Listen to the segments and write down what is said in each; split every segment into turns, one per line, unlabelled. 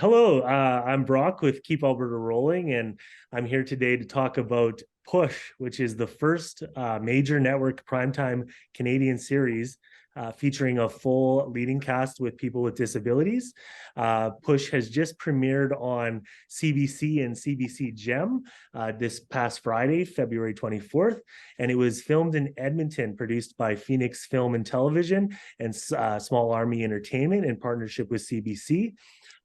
Hello, I'm Brock with Keep Alberta Rolling, and I'm here today to talk about Push, which is the first major network primetime Canadian series featuring a full leading cast with people with disabilities. Push has just premiered on CBC and CBC Gem this past Friday, February 24th, and it was filmed in Edmonton, produced by Phoenix Film and Television and Small Army Entertainment in partnership with CBC.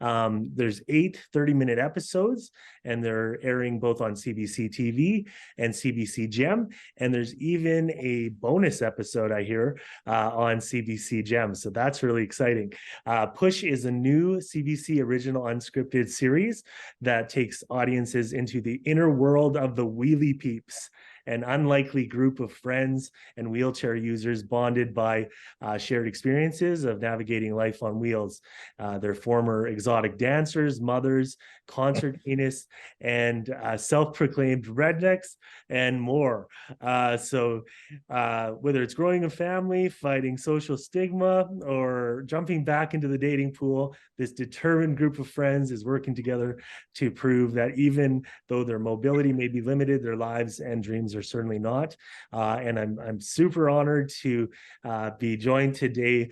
There's 8 30-minute episodes, and they're airing both on CBC TV and CBC Gem. And there's even a bonus episode, I hear, on CBC Gem. So that's really exciting. Push is a new CBC original unscripted series that takes audiences into the inner world of the Wheelie Peeps, an unlikely group of friends and wheelchair users bonded by shared experiences of navigating life on wheels. They're former exotic dancers, mothers, concert pianists, and self-proclaimed rednecks, and more. So whether it's growing a family, fighting social stigma, or jumping back into the dating pool, this determined group of friends is working together to prove that even though their mobility may be limited, their lives and dreams are certainly not. And I'm super honored to be joined today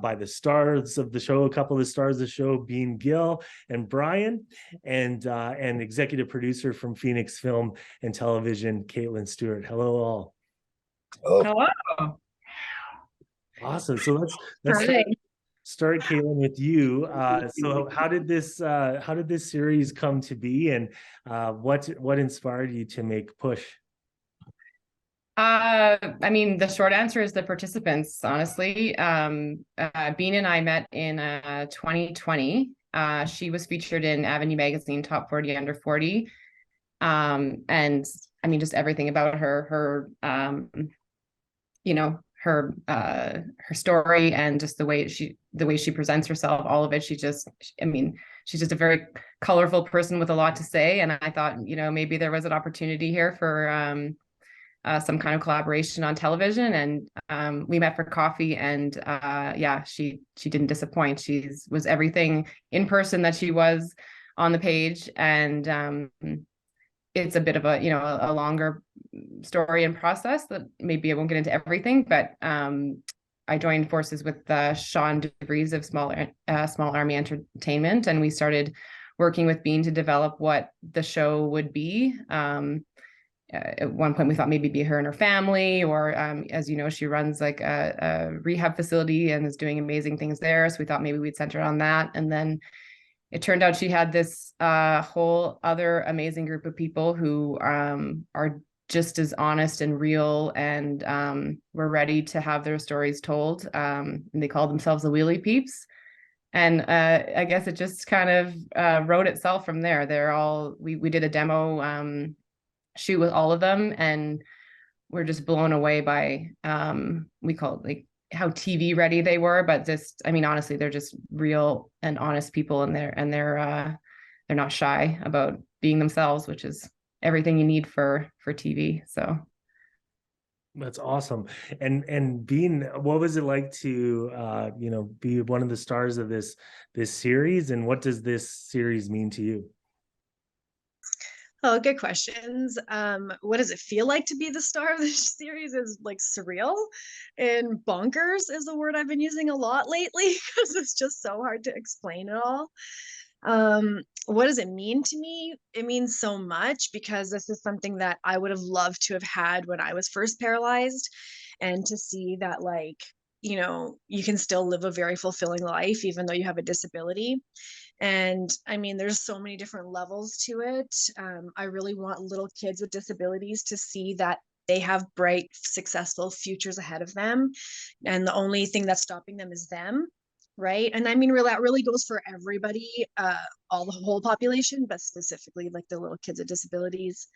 by the stars of the show, a couple of the stars of the show, Bean Gill and Brian, and executive producer from Phoenix Film and Television, Kaitlan Stewart. Hello, all.
Hello.
Awesome. So let's start, Kaitlan, with you. So how did this series come to be, and what inspired you to make Push?
I mean, the short answer is the participants, honestly. Bean and I met in 2020. She was featured in Avenue Magazine Top 40 Under 40. And I mean, just everything about her her story and just the way she presents herself, all of it. She's just a very colorful person with a lot to say. And I thought, maybe there was an opportunity here for some kind of collaboration on television, and we met for coffee, and she didn't disappoint. She was everything in person that she was on the page, and it's a bit of a longer story and process that maybe I won't get into everything, but I joined forces with Sean DeVries of Small Army Entertainment, and we started working with Bean to develop what the show would be. At one point we thought maybe be her and her family, or as you know, she runs like a rehab facility and is doing amazing things there. So we thought maybe we'd center on that. And then it turned out she had this whole other amazing group of people who are just as honest and real, and were ready to have their stories told. And they called themselves the Wheelie Peeps. And I guess it just kind of wrote itself from there. We did a demo shoot with all of them, and we're just blown away by we call it like how TV ready they were, but just, I mean, honestly, they're just real and honest people, and they're not shy about being themselves, which is everything you need for TV. So
That's awesome. And Bean, what was it like to be one of the stars of this series, and what does this series mean to you?
Oh, good questions. What does it feel like to be the star of this series? Is like surreal, and bonkers is the word I've been using a lot lately because it's just so hard to explain it all. What does it mean to me? It means so much because this is something that I would have loved to have had when I was first paralyzed, and to see that, like, you can still live a very fulfilling life even though you have a disability. And I mean, there's so many different levels to it. I really want little kids with disabilities to see that they have bright, successful futures ahead of them. And the only thing that's stopping them is them. Right. And I mean, really, that really goes for everybody, all the whole population, but specifically like the little kids with disabilities.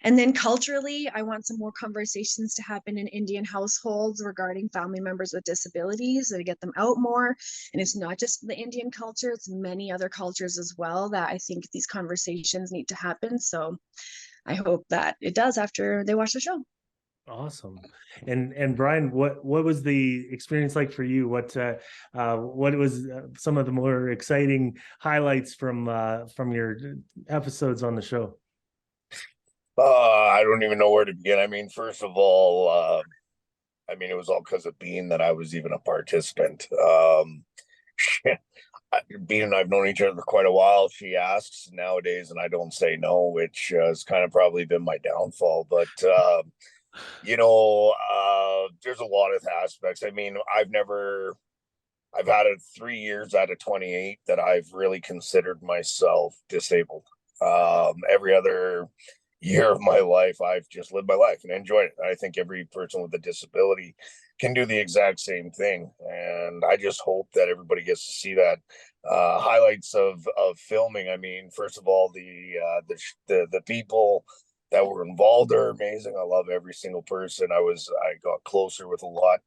And then culturally, I want some more conversations to happen in Indian households regarding family members with disabilities, and to get them out more. And it's not just the Indian culture, it's many other cultures as well that I think these conversations need to happen. So I hope that it does after they watch the show.
Awesome. And Brian, what was the experience like for you? What was some of the more exciting highlights from your episodes on the show?
I don't even know where to begin. I mean, first of all, I mean, it was all because of Bean that I was even a participant. Bean and I've known each other for quite a while. She asks nowadays, and I don't say no, which has kind of probably been my downfall. But there's a lot of aspects. I mean, I've had it 3 years out of 28 that I've really considered myself disabled. Every other year of my life, I've just lived my life and enjoyed it. I think every person with a disability can do the exact same thing, and I just hope that everybody gets to see that. Highlights of filming. I mean, first of all, the people that were involved are amazing. I love every single person. I got closer with a lot.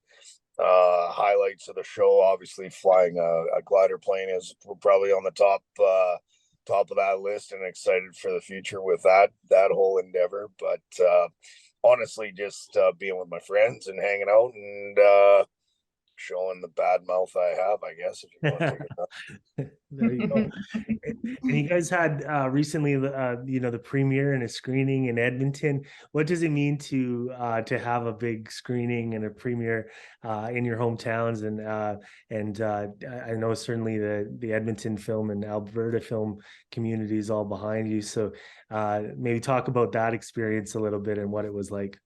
Highlights of the show, obviously flying a glider plane is probably on the top of that list, and excited for the future with that whole endeavor. But honestly, just being with my friends and hanging out and showing the bad mouth I have, I guess, if you want to take it.
There you go. And you guys had recently, the premiere and a screening in Edmonton. What does it mean to have a big screening and a premiere in your hometowns? And I know certainly the Edmonton film and Alberta film community is all behind you. So maybe talk about that experience a little bit and what it was like.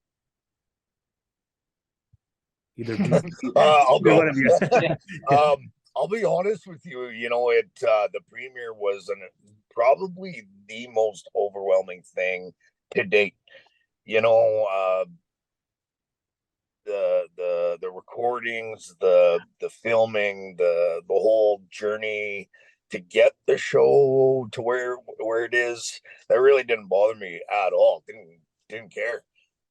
Either
I'll go.
one of you.
I'll be honest with you. The premiere was probably the most overwhelming thing to date. You know, the recordings, the filming, the whole journey to get the show to where it is. That really didn't bother me at all. Didn't care.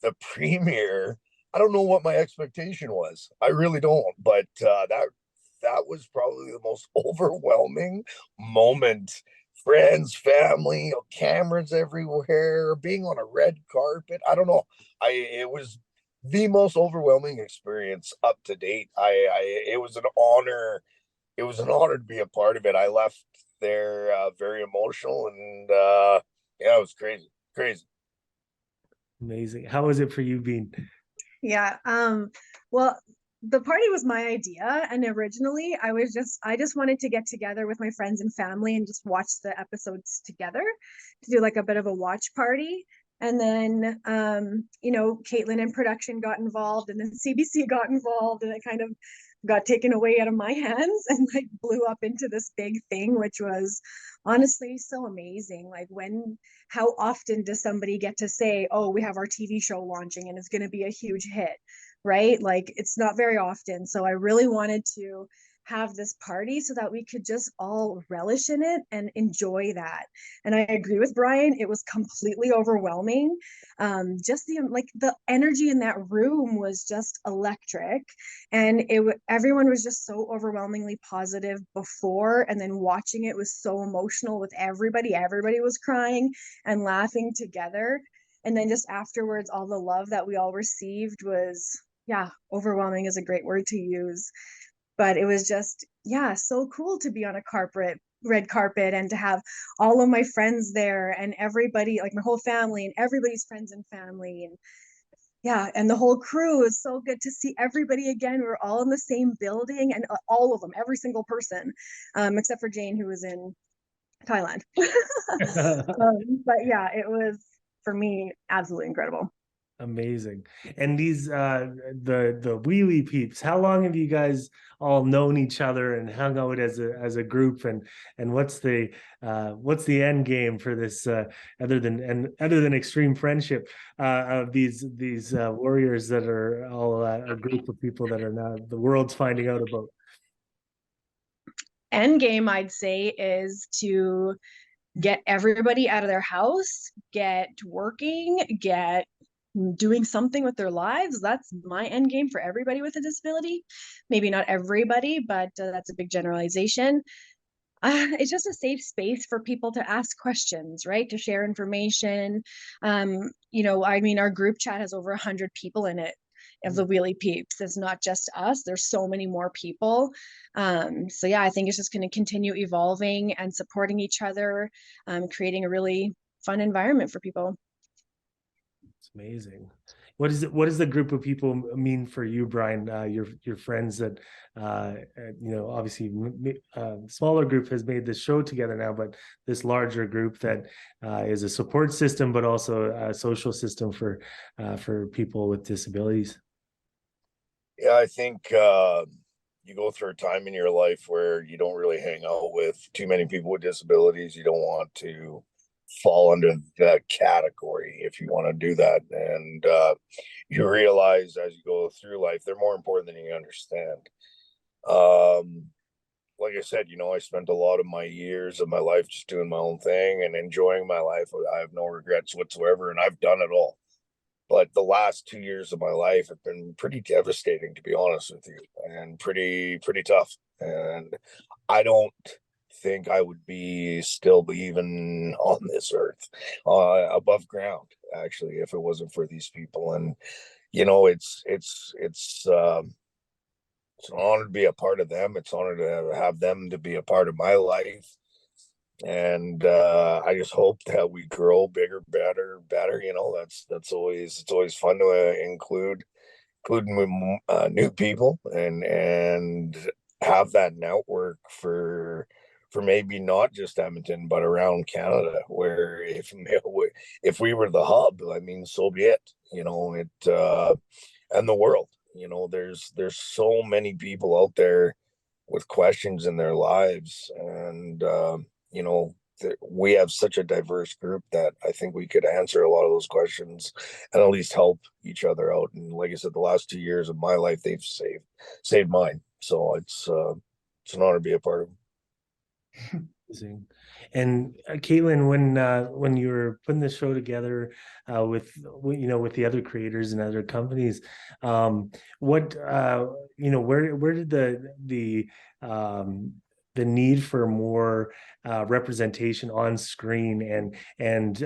The premiere, I don't know what my expectation was. I really don't. But that was probably the most overwhelming moment. Friends, family, cameras everywhere, being on a red carpet. I don't know. It was the most overwhelming experience up to date. It was an honor. It was an honor to be a part of it. I left there very emotional, and yeah, it was crazy, crazy.
Amazing. How was it for you, Bean?
Yeah. Well, the party was my idea, and originally I just wanted to get together with my friends and family and just watch the episodes together, to do like a bit of a watch party. And then Kaitlan in production got involved, and then CBC got involved, and it kind of got taken away out of my hands and like blew up into this big thing, which was honestly so amazing. Like, how often does somebody get to say, oh, we have our TV show launching and it's going to be a huge hit, right? Like, it's not very often. So I really wanted to have this party so that we could just all relish in it and enjoy that. And I agree with Brian, it was completely overwhelming. Just the energy in that room was just electric, and everyone was just so overwhelmingly positive before, and then watching it was so emotional with everybody was crying and laughing together. And then just afterwards, all the love that we all received was, yeah, overwhelming is a great word to use. But it was just, yeah, so cool to be on a red carpet, and to have all of my friends there, and everybody, like my whole family and everybody's friends and family, and yeah, and the whole crew. Is so good to see everybody again. We're all in the same building, and all of them, every single person, except for Jane, who was in Thailand. But yeah, it was, for me, absolutely incredible.
Amazing. And these the wee wee peeps, how long have you guys all known each other and hung out as a group, and what's the end game for this, other than extreme friendship, of these warriors that are all a group of people that are now the world's finding out about?
End game, I'd say, is to get everybody out of their house, get working, get doing something with their lives. That's my end game for everybody with a disability. Maybe not everybody, but that's a big generalization. It's just a safe space for people to ask questions, right? To share information. I mean, our group chat has over 100 people in it of the Wheelie Peeps. It's not just us. There's so many more people. So yeah, I think it's just going to continue evolving and supporting each other, creating a really fun environment for people.
It's amazing. What is it? What does the group of people mean for you, Brian? Your friends that obviously smaller group has made this show together now, but this larger group that is a support system, but also a social system for people with disabilities.
Yeah, I think you go through a time in your life where you don't really hang out with too many people with disabilities. You don't want to fall under that category if you want to do that. And you realize as you go through life, they're more important than you understand. Like I said, I spent a lot of my years of my life just doing my own thing and enjoying my life. I have no regrets whatsoever, and I've done it all. But the last 2 years of my life have been pretty devastating, to be honest with you, and pretty tough. And I don't think I would be still even on this earth, above ground, actually, if it wasn't for these people. And it's an honor to be a part of them. It's an honor to have them to be a part of my life. And I just hope that we grow bigger, better. That's always fun to include new people and have that network for maybe not just Edmonton but around Canada. Where if we were the hub, I mean, so be it. And the world. There's so many people out there with questions in their lives, and we have such a diverse group that I think we could answer a lot of those questions and at least help each other out. And like I said, the last 2 years of my life, they've saved mine. So it's an honor to be a part of them.
Amazing. And Kaitlan, when you were putting the show together with the other creators and other companies, where did the need for more representation on screen and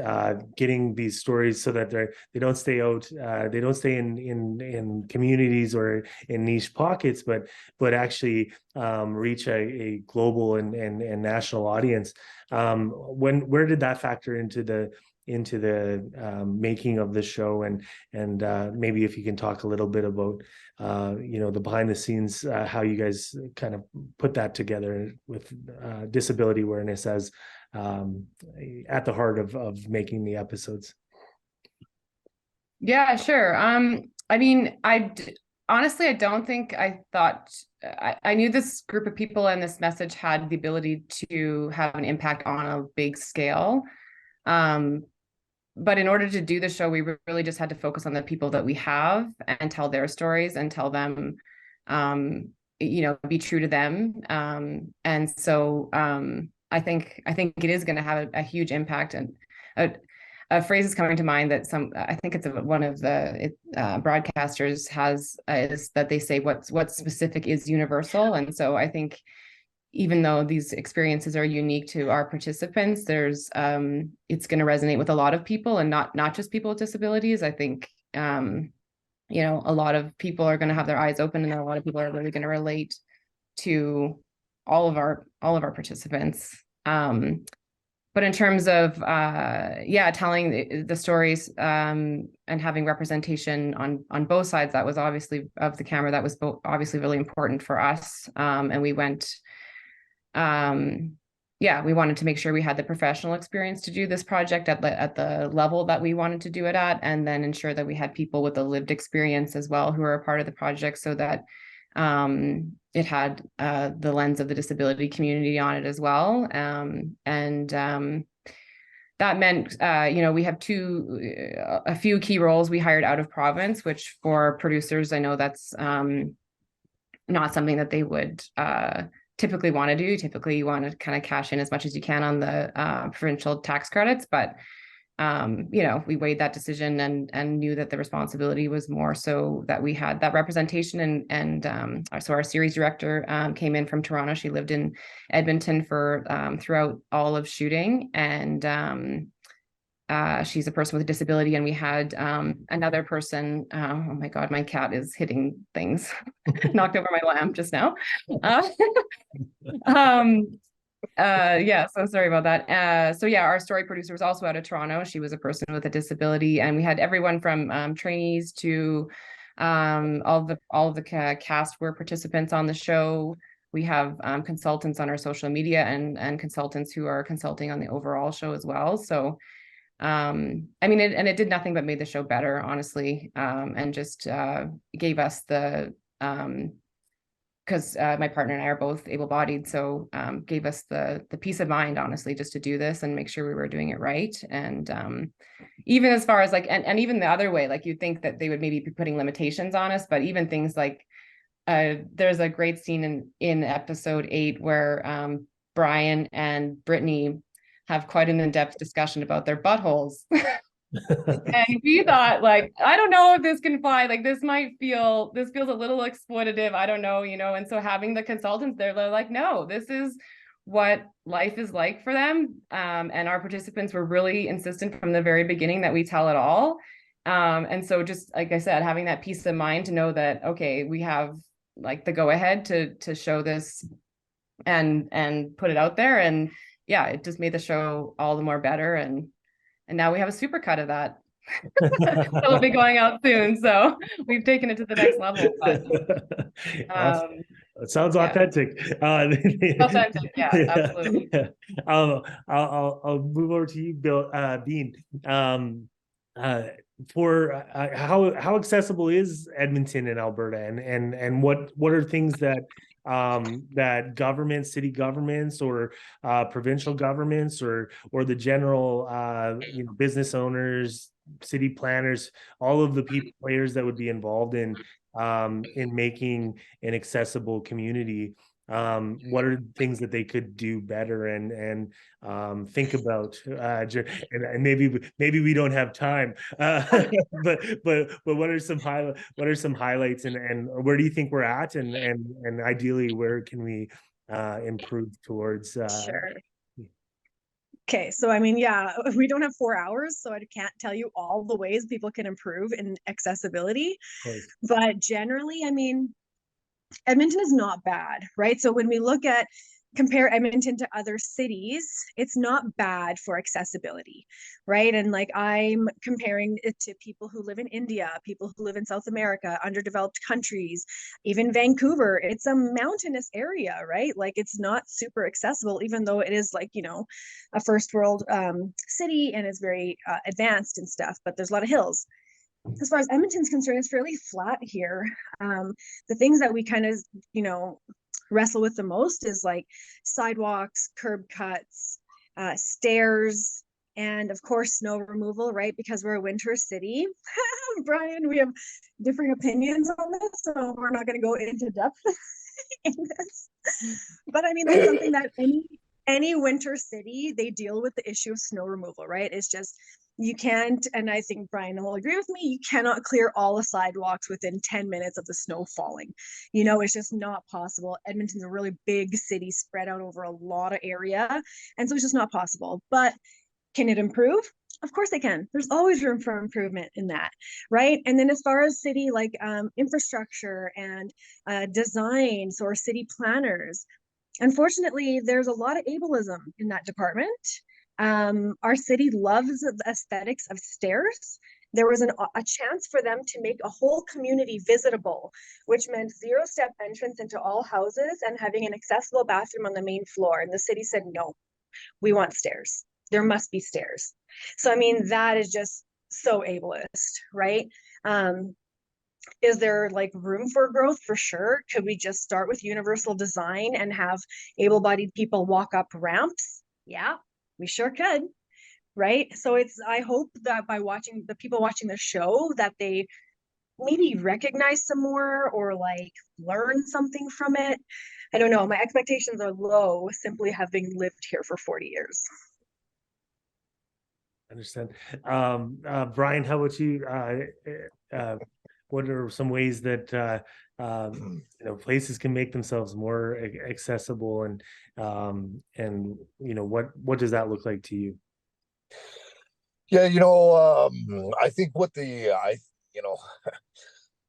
getting these stories so that they don't stay in communities or in niche pockets, but actually reach a global and national audience. Where did that factor into the making of the show, and maybe if you can talk a little bit about the behind the scenes, how you guys kind of put that together with disability awareness as at the heart of making the episodes.
Yeah, sure. I mean, honestly, I don't think I thought I knew this group of people and this message had the ability to have an impact on a big scale. But in order to do the show, we really just had to focus on the people that we have and tell their stories and tell them, be true to them. And so I think it is going to have a huge impact. And a phrase is coming to mind that I think it's one of the broadcasters has, is that they say what's specific is universal. And so I think even though these experiences are unique to our participants, it's going to resonate with a lot of people, and not just people with disabilities. I think a lot of people are going to have their eyes open, and a lot of people are really going to relate to all of our participants. But in terms of telling the stories and having representation on both sides, that was obviously of the camera, that was obviously really important for us. And we went. We wanted to make sure we had the professional experience to do this project at the level that we wanted to do it at, and then ensure that we had people with a lived experience as well who are a part of the project, so that it had the lens of the disability community on it as well. That meant, we have a few key roles we hired out of province, which for producers, I know that's not something that they would typically want to do. Typically, you want to kind of cash in as much as you can on the provincial tax credits, but you know, we weighed that decision and knew that the responsibility was more so that we had that representation. And so our series director came in from Toronto. She lived in Edmonton for throughout all of shooting, and she's a person with a disability. And we had another person. Oh my God, my cat is hitting things. Knocked over my lamp just now. Yeah, so sorry about that. So yeah, our story producer was also out of Toronto. She was a person with a disability, and we had everyone from trainees to all of the cast were participants on the show. We have consultants on our social media and consultants who are consulting on the overall show as well. So I mean, it did nothing but made the show better, honestly, and just gave us the because my partner and I are both able-bodied, so gave us the peace of mind, honestly, just to do this and make sure we were doing it right. And even as far as like, and even the other way, like you'd think that they would maybe be putting limitations on us, but even things like there's a great scene in episode 8 where Brian and Brittany have quite an in-depth discussion about their buttholes. And we thought, like, I don't know if this can fly, like this feels a little exploitative, I don't know, you know. And so having the consultants there, they're like, no, this is what life is like for them. And our participants were really insistent from the very beginning that we tell it all. And so just like I said, having that peace of mind to know that, okay, we have like the go ahead to show this and put it out there. And yeah, it just made the show all the more better. And now we have a supercut of that. It'll be going out soon, so we've taken it to the next level. But
Awesome. It sounds
yeah.
authentic.
Authentic, yeah, absolutely.
Yeah. I'll move over to you, Bill. Bean. For how accessible is Edmonton and Alberta, and what are things that that governments, city governments, or provincial governments, or the general you know, business owners, city planners, all of the players that would be involved in making an accessible community, what are things that they could do better and think about, and maybe we don't have time, but what are some highlights, and where do you think we're at, and ideally where can we improve towards?
Sure. Okay, so I mean, yeah, we don't have 4 hours, so I can't tell you all the ways people can improve in accessibility. But generally, I mean, Edmonton is not bad, right? So when we compare Edmonton to other cities, it's not bad for accessibility, right? And like I'm comparing it to people who live in India, people who live in South America, underdeveloped countries, even Vancouver. It's a mountainous area, right? Like it's not super accessible, even though it is like, you know, a first world city and is very advanced and stuff, but there's a lot of hills. As far as Edmonton's concerned, it's fairly flat here. The things that we kind of, you know, wrestle with the most is like sidewalks, curb cuts, stairs, and of course snow removal, right? Because we're a winter city. Brian, we have differing opinions on this, so we're not going to go into depth in this. But I mean, that's something that any winter city, they deal with the issue of snow removal, right? It's just, you can't, and I think Brian will agree with me, you cannot clear all the sidewalks within 10 minutes of the snow falling. You know, it's just not possible. Edmonton's a really big city spread out over a lot of area, and so it's just not possible. But can it improve? Of course it can. There's always room for improvement in that, right? And then as far as city like infrastructure and designs or city planners, unfortunately, there's a lot of ableism in that department. Our city loves the aesthetics of stairs. There was a chance for them to make a whole community visitable, which meant 0-step entrance into all houses and having an accessible bathroom on the main floor. And the city said, no, we want stairs. There must be stairs. So, I mean, that is just so ableist, right? Is there like room for growth? For sure. Could we just start with universal design and have able-bodied people walk up ramps? Yeah, we sure could, right? So I hope that by watching the people watching the show, that they maybe recognize some more or like learn something from it. I don't know. My expectations are low, simply having lived here for 40 years.
Understand. Brian, how about you? What are some ways that places can make themselves more accessible, and what does that look like to you?
Yeah, I think I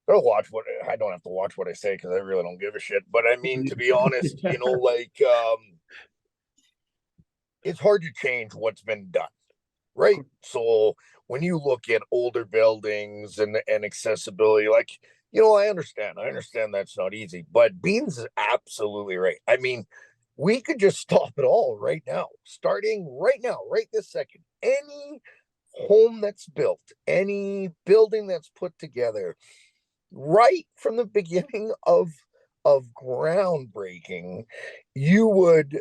don't watch what I don't have to watch what I say because I really don't give a shit. But I mean, to be honest, it's hard to change what's been done, right? So when you look at older buildings and accessibility, I understand that's not easy, but Beans is absolutely right. I mean, we could just stop it all right now, right this second. Any home that's built, any building that's put together, right from the beginning of groundbreaking, you would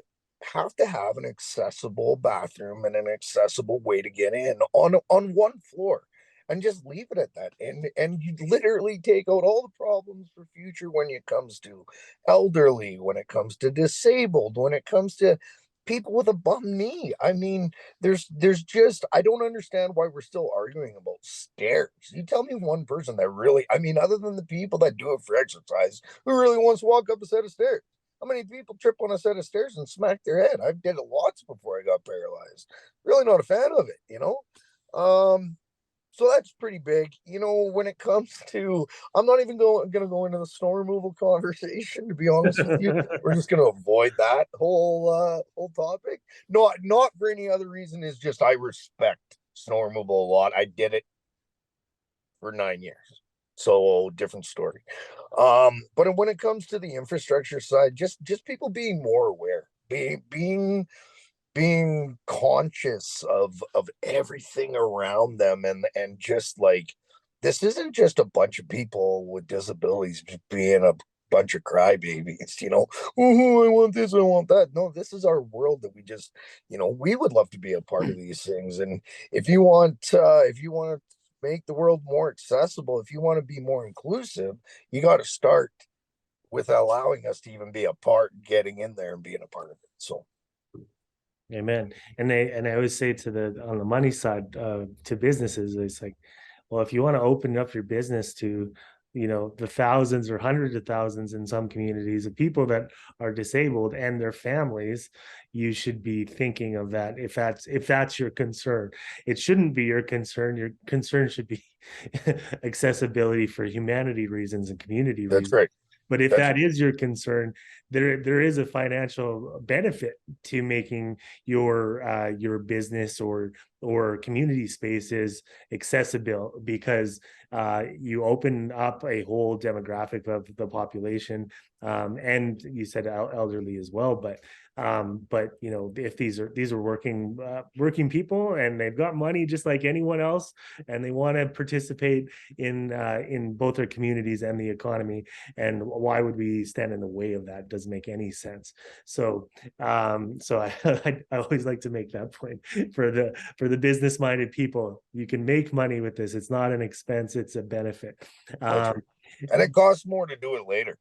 have to have an accessible bathroom and an accessible way to get in on one floor, and just leave it at that, and you literally take out all the problems for future when it comes to elderly, when it comes to disabled, when it comes to people with a bum knee. I mean, there's just, I don't understand why we're still arguing about stairs. You tell me one person that really, I mean, other than the people that do it for exercise, who really wants to walk up a set of stairs. How many people trip on a set of stairs and smack their head? I did it lots before I got paralyzed. Really not a fan of it. So that's pretty big. When it comes to, I'm not even going to go into the snow removal conversation, to be honest with you. We're just going to avoid that whole topic. Not for any other reason. Is just I respect snow removal a lot. I did it for 9 years, so different story. But when it comes to the infrastructure side, just people being more aware, being conscious of everything around them, and just like, this isn't just a bunch of people with disabilities just being a bunch of crybabies. Oh, I want this, I want that. No, this is our world that we would love to be a part of these things. And if you want to make the world more accessible, if you want to be more inclusive, you got to start with allowing us to even be a part, getting in there and being a part of it. So
Amen. And I always say on the money side, to businesses, it's like, well, if you want to open up your business to, the thousands or hundreds of thousands in some communities of people that are disabled and their families, you should be thinking of that. If that's your concern, it shouldn't be your concern. Your concern should be accessibility for humanity reasons and community
that's
reasons.
great.
But if
That's
that is your concern, there is a financial benefit to making your business or community spaces accessible, because you open up a whole demographic of the population, and you said elderly as well, but if these are working people and they've got money just like anyone else, and they want to participate in both their communities and the economy, and why would we stand in the way of that? Doesn't make any sense. So I always like to make that point for the business minded people. You can make money with this. It's not an expense, it's a benefit.
right. And it costs more to do it later.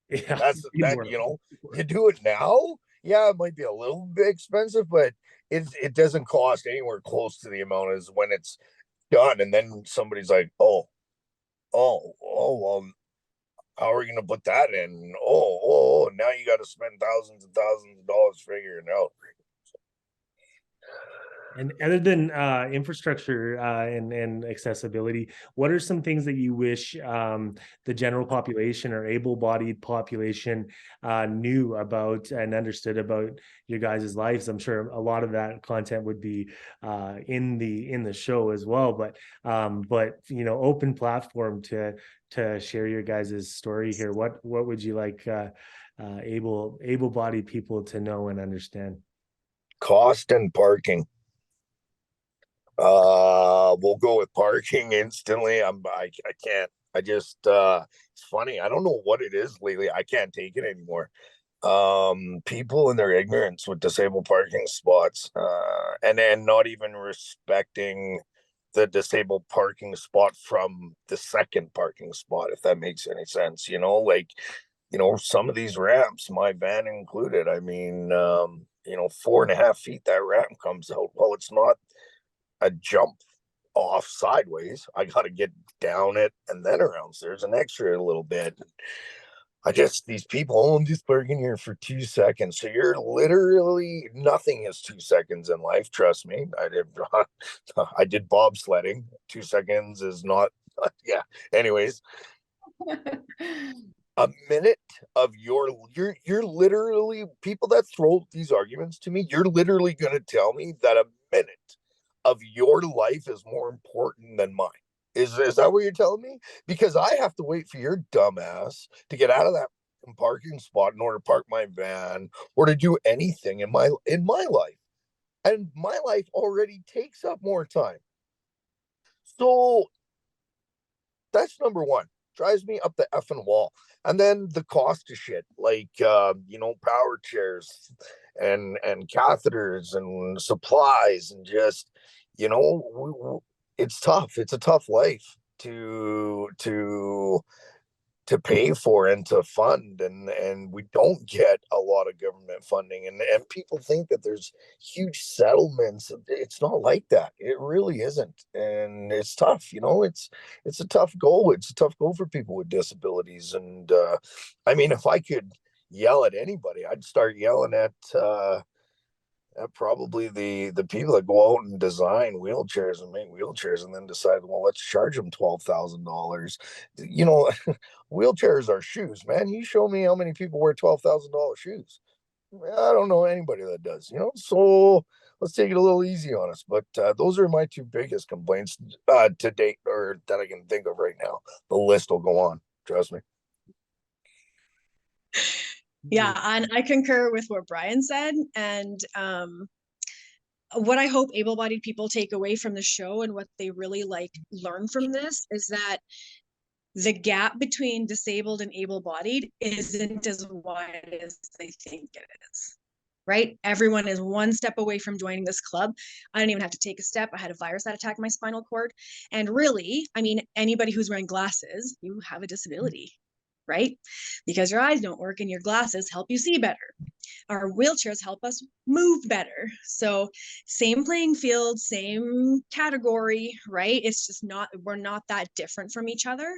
Yeah,
That's that, you do it now. Yeah, it might be a little bit expensive, but it doesn't cost anywhere close to the amount as when it's done. And then somebody's like, well, how are we going to put that in? Now you got to spend thousands and thousands of dollars figuring it out.
And other than infrastructure and accessibility, what are some things that you wish the general population or able-bodied population knew about and understood about your guys' lives? I'm sure a lot of that content would be in the show as well, but open platform to share your guys' story here. What would you like able-bodied people to know and understand?
Cost and parking. We'll go with parking instantly. I can't. It's funny. I don't know what it is lately. I can't take it anymore. People in their ignorance with disabled parking spots, and then not even respecting the disabled parking spot from the second parking spot, if that makes any sense. Some of these ramps, my van included, I mean, 4.5 feet that ramp comes out. Well, it's not a jump off sideways. I got to get down it and then around. So there's an extra little bit. These people, oh, I'm just parking here for 2 seconds. So you're literally, nothing is 2 seconds in life. Trust me. I did bobsledding. 2 seconds is not, yeah. Anyways, a minute of you're literally, people that throw these arguments to me, you're literally going to tell me that a minute of your life is more important than mine. Is that what you're telling me? Because I have to wait for your dumbass to get out of that parking spot in order to park my van or to do anything in my life. And my life already takes up more time. So that's number one. Drives me up the effing wall. And then the cost of shit, like power chairs and catheters and supplies and just, it's tough. It's a tough life to pay for and to fund, and we don't get a lot of government funding, and people think that there's huge settlements. It's not like that. It really isn't, and it's tough. It's a tough goal. It's a tough goal for people with disabilities. And I mean, if I could yell at anybody, I'd start yelling at probably the people that go out and design wheelchairs and make wheelchairs and then decide, well, let's charge them $12,000. Wheelchairs are shoes, man. You show me how many people wear $12,000 shoes. I don't know anybody that does, so let's take it a little easy on us. But those are my two biggest complaints to date, or that I can think of right now. The list will go on, trust me.
Yeah, and I concur with what Brian said. And what I hope able-bodied people take away from the show and what they really learn from this is that the gap between disabled and able-bodied isn't as wide as they think it is. Right? Everyone is one step away from joining this club. I didn't even have to take a step. I had a virus that attacked my spinal cord. And really, I mean, anybody who's wearing glasses, you have a disability, right? Because your eyes don't work and your glasses help you see better. Our wheelchairs help us move better. So same playing field, same category, right? It's just we're not that different from each other.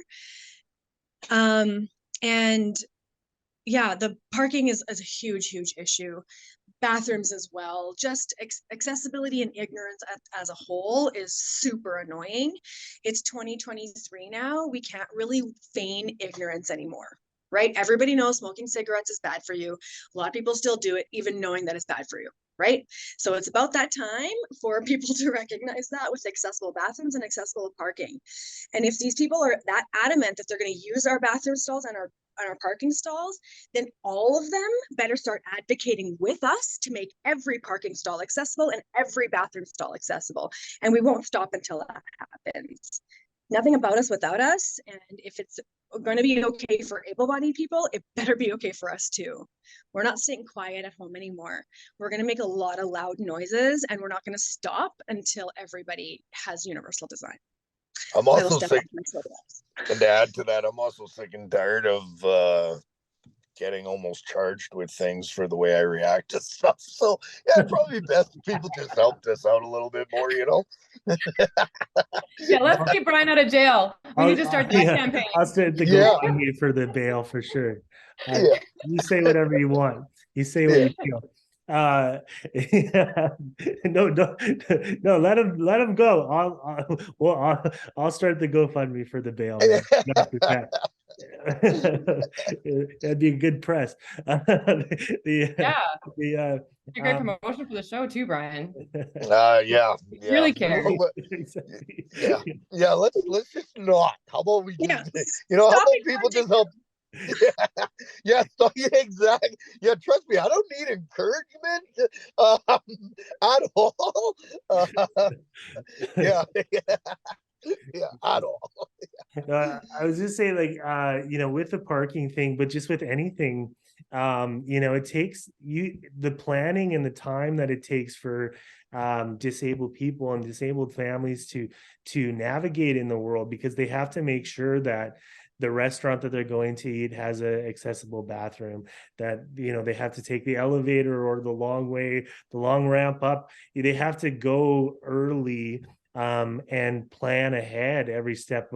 And yeah, the parking is a huge issue. Bathrooms as well. Just accessibility and ignorance as a whole is super annoying. It's 2023 now. We can't really feign ignorance anymore, right? Everybody knows smoking cigarettes is bad for you. A lot of people still do it, even knowing that it's bad for you, right? So it's about that time for people to recognize that with accessible bathrooms and accessible parking. And if these people are that adamant that they're going to use our bathroom stalls and our parking stalls, then all of them better start advocating with us to make every parking stall accessible and every bathroom stall accessible. And we won't stop until that happens. Nothing about us without us. And if it's going to be okay for able-bodied people, it better be okay for us too. We're not sitting quiet at home anymore. We're going to make a lot of loud noises, and we're not going to stop until everybody has universal design.
I'm also sick, and to add to that, I'm also sick and tired of getting almost charged with things for the way I react to stuff. So yeah, it'd probably be best if people just helped us out a little bit more,
Yeah, let's keep Brian out of jail. We need to start that campaign.
I'll start the GoFundMe for the bail for sure. You say whatever you want. You say what you feel. No, let him go. I'll start the GoFundMe for the bail. That'd be a good press.
You're a great promotion for the show too, Brian.
Yeah.
Really care.
Yeah. Let's just not. How about we just, how about people just help? Exactly. Yeah, trust me, I don't need encouragement at all. At all.
I was just saying, with the parking thing, but just with anything, it takes the planning and the time that it takes for disabled people and disabled families to navigate in the world, because they have to make sure that the restaurant that they're going to eat has an accessible bathroom, that, you know, they have to take the elevator or the long ramp up. They have to go early and plan ahead every step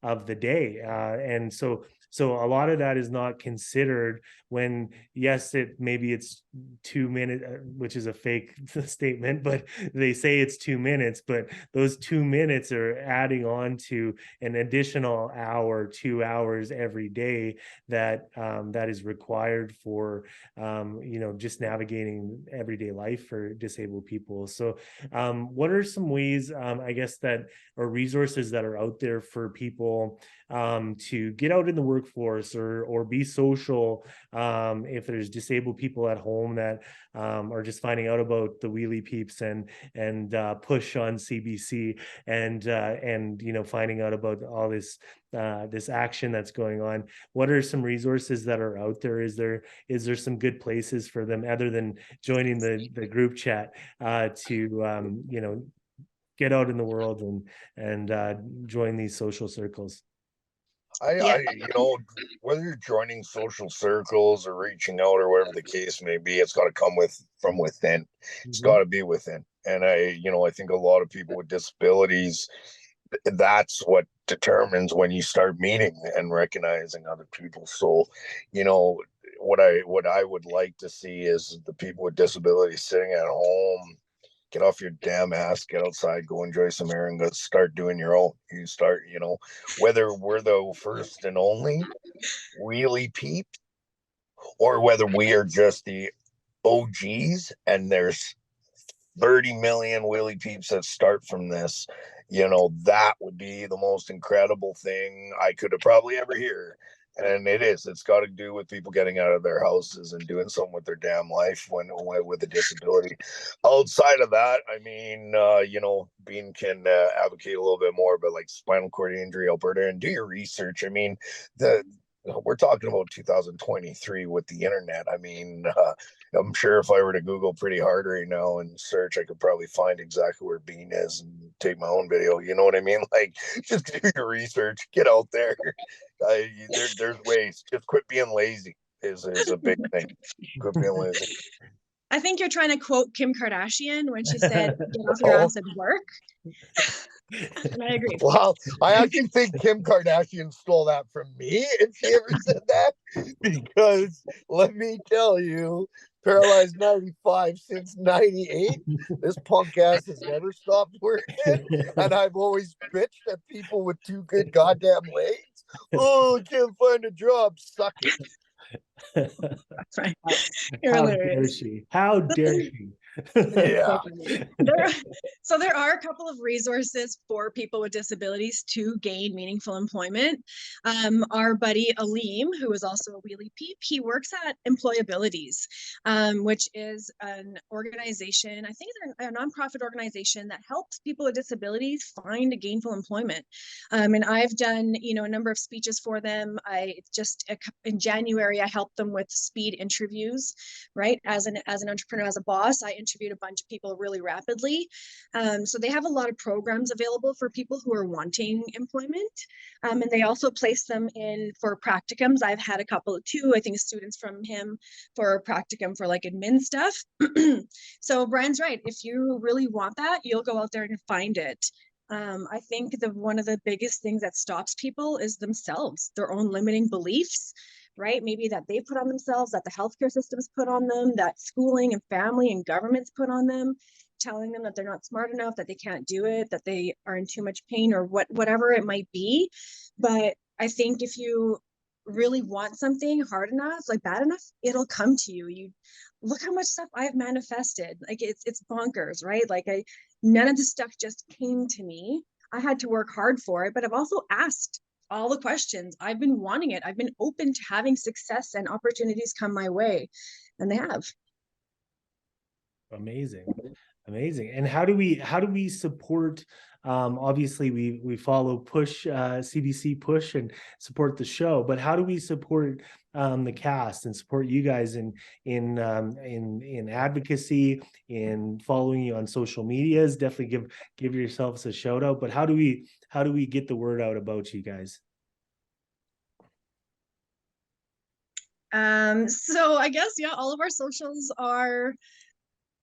of the day. And so a lot of that is not considered when, yes, maybe it's 2 minutes, which is a fake statement, but they say it's 2 minutes, but those 2 minutes are adding on to an additional hour, 2 hours every day that that is required for you know, just navigating everyday life for disabled people. So what are some ways, I guess, that or resources that are out there for people to get out in the workforce or be social, if there's disabled people at home that are just finding out about the Wheelie Peeps and push on CBC, and you know, finding out about all this this action that's going on? What are some resources that are out there? Is there some good places for them other than joining the group chat to you know, get out in the world and join these social circles?
I, you know, whether you're joining social circles or reaching out or whatever the case may be, it's got to come from within. It's got to be within. And you know, I think a lot of people with disabilities, that's what determines when you start meeting and recognizing other people. So, you know, what I would like to see is the people with disabilities sitting at home. Get off your damn ass, get outside, go enjoy some air, and go start doing your own. You start, you know, whether we're the first and only Wheelie Peep or whether we are just the OGs and there's 30 million Wheelie Peeps that start from this, you know, that would be the most incredible thing I could have probably ever hear. And it's got to do with people getting out of their houses and doing something with their damn life when with a disability. Outside of that, I mean, you know, Bean can advocate a little bit more, but like spinal cord injury, Alberta, and do your research. I mean, we're talking about 2023 with the internet. I mean, I'm sure if I were to Google pretty hard right now and search, I could probably find exactly where Bean is and take my own video. You know what I mean? Like, just do your research, get out there. There's ways. Just quit being lazy is a big thing. Quit being lazy.
I think you're trying to quote Kim Kardashian when she said, "Get off your ass and work." And I agree.
Well, I actually think Kim Kardashian stole that from me if she ever said that, because let me tell you, Paralyzed 95 since 98, this punk ass has never stopped working, and I've always bitched at people with two good goddamn legs. Oh, can't find a job, suck it.
That's right.
How dare she? How dare she?
Yeah.
So there are a couple of resources for people with disabilities to gain meaningful employment. Our buddy Aleem, who is also a Wheelie Peep, he works at Employabilities, which is an organization, I think it's a nonprofit organization that helps people with disabilities find gainful employment. And I've done, you know, a number of speeches for them. In January, I helped them with speed interviews, right? As an entrepreneur, as a boss, I interviewed a bunch of people really rapidly. So they have a lot of programs available for people who are wanting employment. And they also place them in for practicums. I've had a couple too, I think students from him for practicum for like admin stuff. So Brian's right. If you really want that, you'll go out there and find it. I think one of the biggest things that stops people is themselves, their own limiting beliefs, right? Maybe that they put on themselves, that the healthcare systems put on them, that schooling and family and governments put on them, telling them that they're not smart enough, that they can't do it, that they are in too much pain, or whatever it might be. But I think if you really want something hard enough, like bad enough, it'll come to you. You look how much stuff I've manifested. Like it's bonkers, right? Like none of the stuff just came to me. I had to work hard for it, but I've also asked all the questions. I've been wanting it. I've been open to having success and opportunities come my way, and they have.
Amazing. And how do we support, obviously we follow push CBC push and support the show, but how do we support the cast and support you guys in advocacy, in following you on social medias? Definitely give yourselves a shout out, but how do we get the word out about you guys?
So I guess, yeah, all of our socials are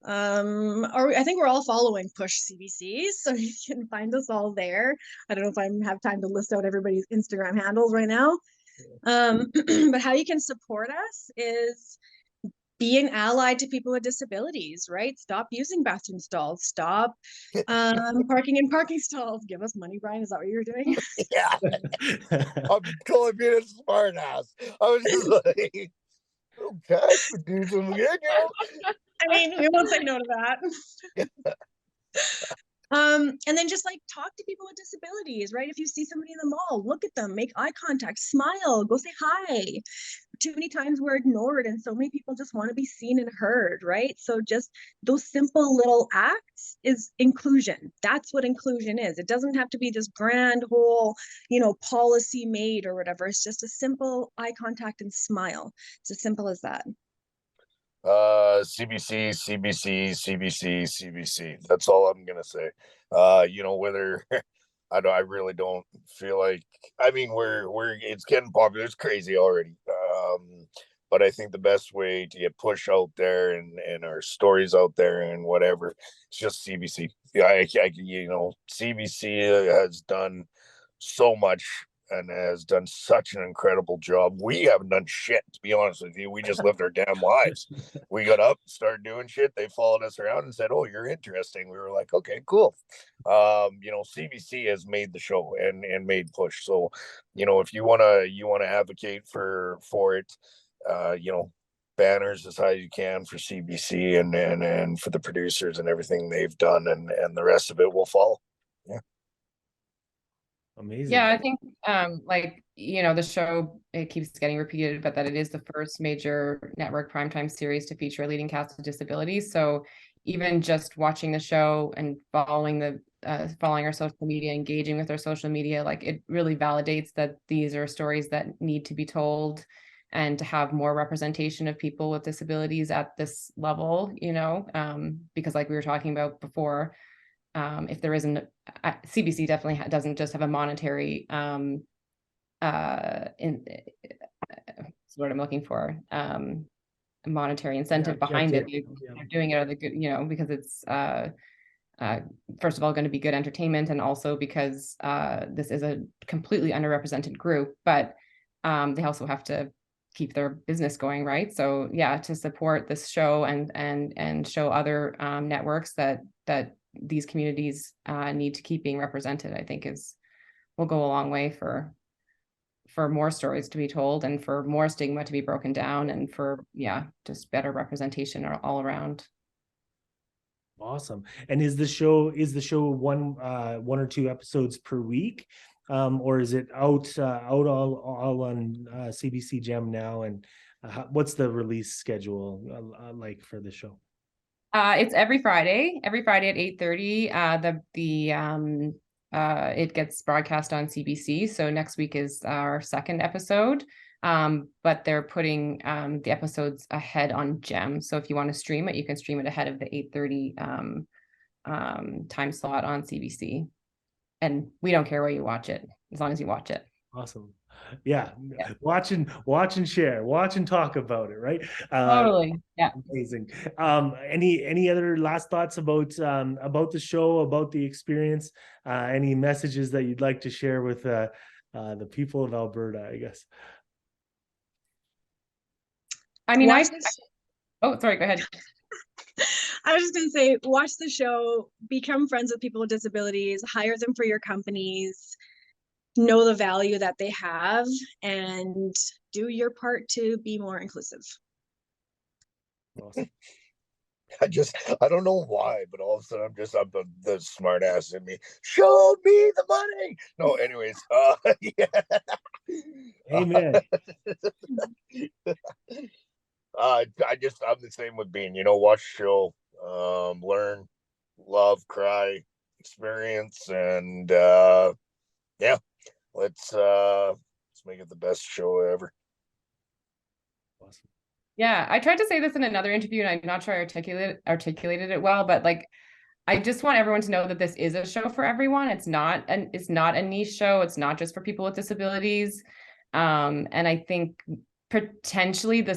I think we're all following Push CBC, so you can find us all there. I don't know if I have time to list out everybody's Instagram handles right now. But how you can support us is be an ally to people with disabilities, right? Stop using bathroom stalls. Stop parking in parking stalls. Give us money, Brian. Is that what you're doing?
Yeah, I'm totally being a smart ass. I was just like, okay, could do some good,
I mean, we won't say no to that. And then just like talk to people with disabilities, right? If you see somebody in the mall, look at them, make eye contact, smile, go say hi. Too many times we're ignored, and so many people just want to be seen and heard, right? So just those simple little acts is inclusion. That's what inclusion is. It doesn't have to be this grand whole, policy made or whatever. It's just a simple eye contact and smile. It's as simple as that.
CBC, CBC, CBC, CBC. That's all I'm gonna say. Whether I really don't feel like. I mean, it's getting popular. It's crazy already. But I think the best way to get push out there and our stories out there and whatever, it's just CBC. Yeah, CBC has done so much and has done such an incredible job. We haven't done shit, to be honest with you. We just lived our damn lives. We got up, started doing shit. They followed us around and said, "Oh, you're interesting." We were like, "Okay, cool." CBC has made the show and made push. So, if you wanna advocate for it, banners as high as you can for CBC and for the producers and everything they've done, and the rest of it will follow. Yeah.
Amazing.
Yeah, I think the show, it keeps getting repeated, but that it is the first major network primetime series to feature a leading cast with disabilities. So even just watching the show and following our social media, engaging with our social media, like it really validates that these are stories that need to be told, and to have more representation of people with disabilities at this level, because like we were talking about before, if there isn't, CBC definitely doesn't just have a monetary what's the word I'm looking for, monetary incentive behind it. They're doing it out of the good, because it's first of all going to be good entertainment, and also because this is a completely underrepresented group, but they also have to keep their business going, right? So yeah, to support this show and show other networks that these communities need to keep being represented, I think will go a long way for more stories to be told, and for more stigma to be broken down, and for just better representation all around.
Awesome. And is the show one or two episodes per week, or is it out all on CBC Gem now? And what's the release schedule like for the show?
It's every Friday at 8:30. It gets broadcast on CBC. So next week is our second episode. But they're putting the episodes ahead on Gem. So if you want to stream it, you can stream it ahead of the 8:30 time slot on CBC. And we don't care where you watch it, as long as you watch it.
Awesome. Yeah. Watch and share, watch and talk about it, right?
Totally. Yeah.
Amazing. Any other last thoughts about the show, about the experience? Any messages that you'd like to share with the people of Alberta, I guess?
I mean, oh, sorry, go ahead.
I was just going to say, watch the show, become friends with people with disabilities, hire them for your companies, know the value that they have, and do your part to be more inclusive.
Awesome.
I don't know why, but all of a sudden I'm the smart ass in me. Show me the money. No, anyways, yeah.
Amen.
I'm the same with Bean. Watch the show, learn, love, cry, experience, and yeah, let's make it the best show ever.
Awesome.
Yeah, I tried to say this in another interview, and I'm not sure I articulated it well, but like, I just want everyone to know that this is a show for everyone. It's not a niche show. It's not just for people with disabilities. And I think potentially the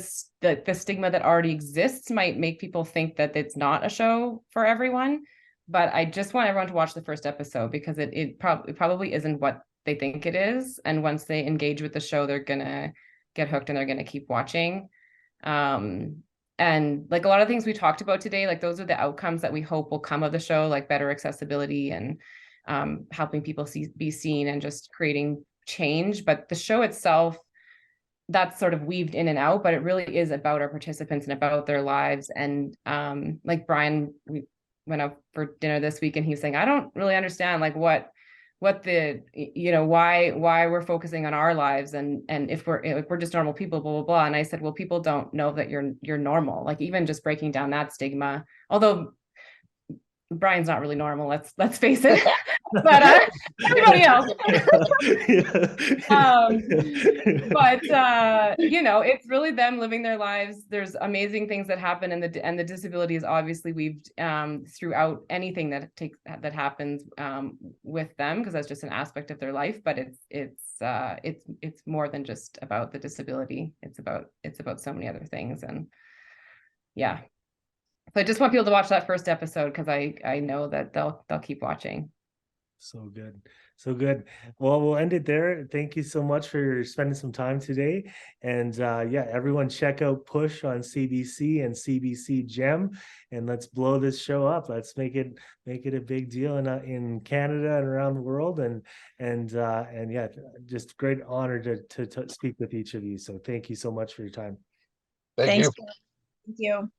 stigma that already exists might make people think that it's not a show for everyone. But I just want everyone to watch the first episode, because it probably isn't what they think it is. And once they engage with the show, they're gonna get hooked and they're gonna keep watching. And like a lot of things we talked about today, like those are the outcomes that we hope will come of the show, like better accessibility and helping people be seen and just creating change. But the show itself, that's sort of weaved in and out, but it really is about our participants and about their lives. And like Brian, we went out for dinner this week and he was saying, I don't really understand like what the, you know, why we're focusing on our lives, and if we're just normal people, blah, blah, blah. And I said, well, people don't know that you're normal. Like even just breaking down that stigma, although Brian's not really normal, let's face it. But everybody else. But you know, it's really them living their lives. There's amazing things that happen, and the disability is obviously weaved throughout anything that happens with them, because that's just an aspect of their life. But it's more than just about the disability. It's about so many other things. And yeah. So I just want people to watch that first episode, because I know that they'll keep watching.
So good. So good. Well, we'll end it there. Thank you so much for spending some time today. And yeah, everyone check out Push on CBC and CBC Gem, and let's blow this show up. Let's make it a big deal in Canada and around the world. And yeah, just great honor to speak with each of you. So thank you so much for your time.
Thank you.
Thank you.